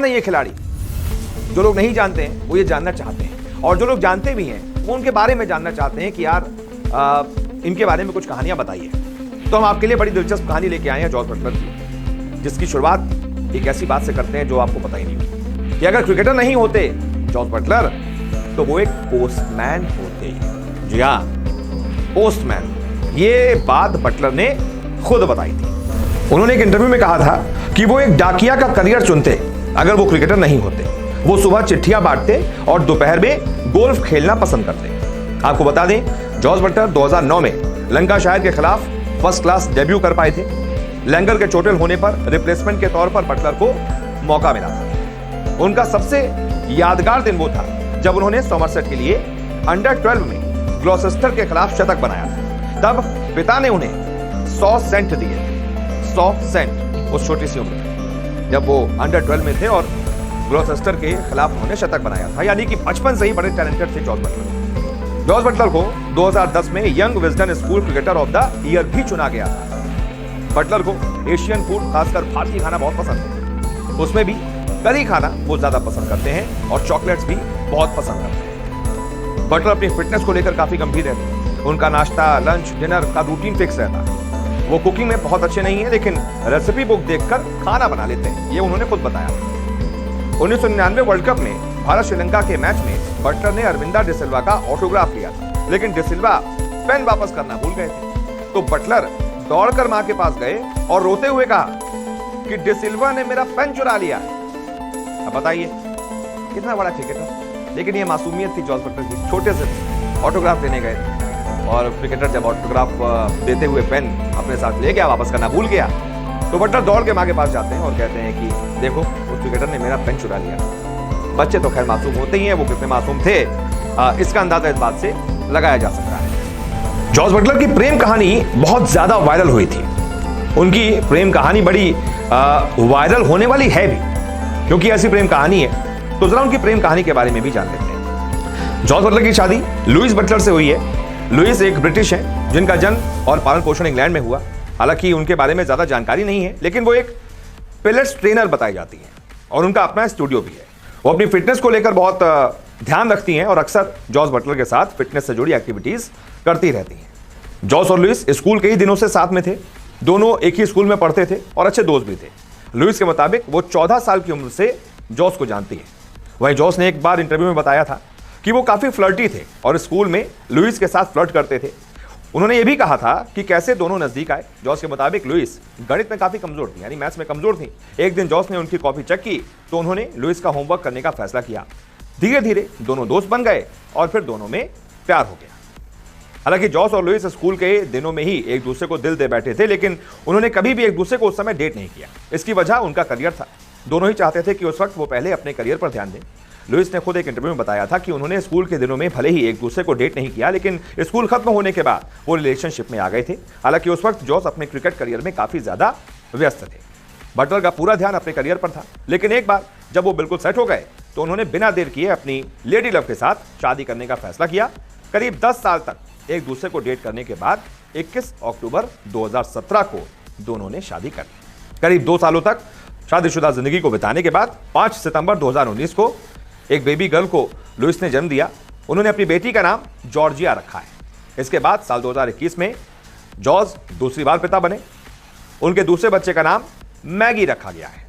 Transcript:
नहीं ये खिलाड़ी। जो लोग नहीं जानते हैं वो ये जानना चाहते हैं, और जो लोग जानते भी हैं वो उनके बारे में जानना चाहते हैं कि यार इनके बारे में कुछ कहानियां बताइए। तो हम आपके लिए बड़ी दिलचस्प कहानी लेके आए हैं जॉस बटलर की, जिसकी शुरुआत एक ऐसी बात से करते हैं जो आपको पता ही नहीं होती कि अगर क्रिकेटर नहीं होते जॉस बटलर तो वो एक पोस्टमैन होते। जी हाँ, पोस्टमैन। ये बात बटलर ने खुद बताई थी। उन्होंने एक इंटरव्यू में कहा था कि वो एक डाकिया का करियर चुनते अगर वो क्रिकेटर नहीं होते। वो सुबह चिट्ठियां बांटते और दोपहर में गोल्फ खेलना पसंद करते। आपको बता दें, जॉस बटलर 2009 में लंकाशायर के खिलाफ फर्स्ट क्लास डेब्यू कर पाए थे। लैंगर के चोटिल होने पर रिप्लेसमेंट के तौर पर बटलर को मौका मिला था। उनका सबसे यादगार दिन वो था जब उन्होंने सॉमरसेट के लिए अंडर 12 में ग्लॉसेस्टर के खिलाफ शतक बनाया था। तब पिता ने उन्हें 100 सेंट दिए। 100 सेंट उस छोटी सी उम्र में, जब वो अंडर 12 में थे और ग्लॉसेस्टर के खिलाफ उन्होंने शतक बनाया था। यानी कि बचपन से ही बड़े टैलेंटेड थे जॉस बटलर। जॉस बटलर को 2010 में young Wisden school cricketer of the year भी चुना गया था। बटलर को एशियन फूड, खासकर भारतीय खाना बहुत पसंद है। उसमें भी करी खाना वो ज्यादा पसंद करते हैं और चॉकलेट्स भी बहुत पसंद करते हैं। बटलर अपनी फिटनेस को लेकर काफी गंभीर रहते हैं। उनका नाश्ता, लंच, डिनर का रूटीन फिक्स रहता है। वो कुकिंग में बहुत अच्छे नहीं है, लेकिन रेसिपी बुक देखकर खाना बना लेते हैं, ये उन्होंने खुद बताया। 1999 वर्ल्ड कप में भारत श्रीलंका के मैच में बटलर ने अरविंदा डिसिल्वा का ऑटोग्राफ लिया था, लेकिन डिसिल्वा पेन वापस करना भूल गए थे। तो बटलर दौड़कर मां के पास गए और रोते हुए कहा कि डिसिल्वा ने मेरा पेन चुरा लिया। अब बताइए कितना बड़ा क्रिकेटर, लेकिन ये मासूमियत थी जॉस बटलर की। छोटे से ऑटोग्राफ लेने गए और क्रिकेटर जब ऑटोग्राफ देते हुए पेन अपने साथ ले गया, वापस करना भूल गया, तो बटलर दौड़ के मां के पास जाते हैं और कहते हैं कि देखो उस क्रिकेटर ने मेरा पेन चुरा लिया। बच्चे तो खैर मासूम होते ही हैं, वो कितने मासूम थे इसका अंदाजा इस बात से लगाया जा सकता है। जॉस बटलर की प्रेम कहानी बहुत ज्यादा वायरल हुई थी। उनकी प्रेम कहानी बड़ी वायरल होने वाली है भी, क्योंकि ऐसी प्रेम कहानी है। तो जरा उनकी प्रेम कहानी के बारे में भी जान लेते हैं। जॉस बटलर की शादी लुइस बटलर से हुई है। लुइस एक ब्रिटिश है जिनका जन्म और पालन पोषण इंग्लैंड में हुआ। हालांकि उनके बारे में ज्यादा जानकारी नहीं है, लेकिन वो एक पिलेट्स ट्रेनर बताई जाती है और उनका अपना स्टूडियो भी है। वो अपनी फिटनेस को लेकर बहुत ध्यान रखती हैं और अक्सर जॉस बटलर के साथ फिटनेस से जुड़ी एक्टिविटीज करती रहती हैं। जॉस और लुइस स्कूल के ही दिनों से साथ में थे। दोनों एक ही स्कूल में पढ़ते थे और अच्छे दोस्त भी थे। लुइस के मुताबिक वो 14 साल की उम्र से जॉस को जानती है। वहीं जॉस ने एक बार इंटरव्यू में बताया था कि वो काफी फ्लर्टी थे और स्कूल में लुइस के साथ फ्लर्ट करते थे। उन्होंने ये भी कहा था कि कैसे दोनों नजदीक आए। जॉस के मुताबिक लुइस गणित में काफी कमजोर थी, यानी मैथ्स में कमजोर थी। एक दिन जॉस ने उनकी कॉपी चेक की तो उन्होंने लुइस का होमवर्क करने का फैसला किया। धीरे धीरे दोनों दोस्त बन गए और फिर दोनों में प्यार हो गया। हालांकि जॉस और लुइस स्कूल के दिनों में ही एक दूसरे को दिल दे बैठे थे, लेकिन उन्होंने कभी भी एक दूसरे को उस समय डेट नहीं किया। इसकी वजह उनका करियर था। दोनों ही चाहते थे कि उस वक्त वो पहले अपने करियर पर ध्यान दें। लुइस ने खुद एक इंटरव्यू में बताया था कि उन्होंने स्कूल के दिनों में भले ही एक दूसरे को डेट नहीं किया, लेकिन स्कूल खत्म होने के बाद वो रिलेशनशिप में आ गए थे। हालांकि उस वक्त जॉस अपने क्रिकेट करियर में काफी ज्यादा व्यस्त थे। बटलर का पूरा ध्यान अपने करियर पर था, लेकिन एक बार जब वो बिल्कुल सेट हो गए तो उन्होंने बिना देर किए अपनी लेडी लव के साथ शादी करने का फैसला किया। करीब 10 साल तक एक दूसरे को डेट करने के बाद 21 अक्टूबर 2017 को दोनों ने शादी कर ली। करीब 2 सालों तक शादीशुदा जिंदगी को बिताने के बाद 5 सितंबर 2019 को एक बेबी गर्ल को लुइस ने जन्म दिया। उन्होंने अपनी बेटी का नाम जॉर्जिया रखा है। इसके बाद साल 2021 में जॉर्ज दूसरी बार पिता बने। उनके दूसरे बच्चे का नाम मैगी रखा गया है।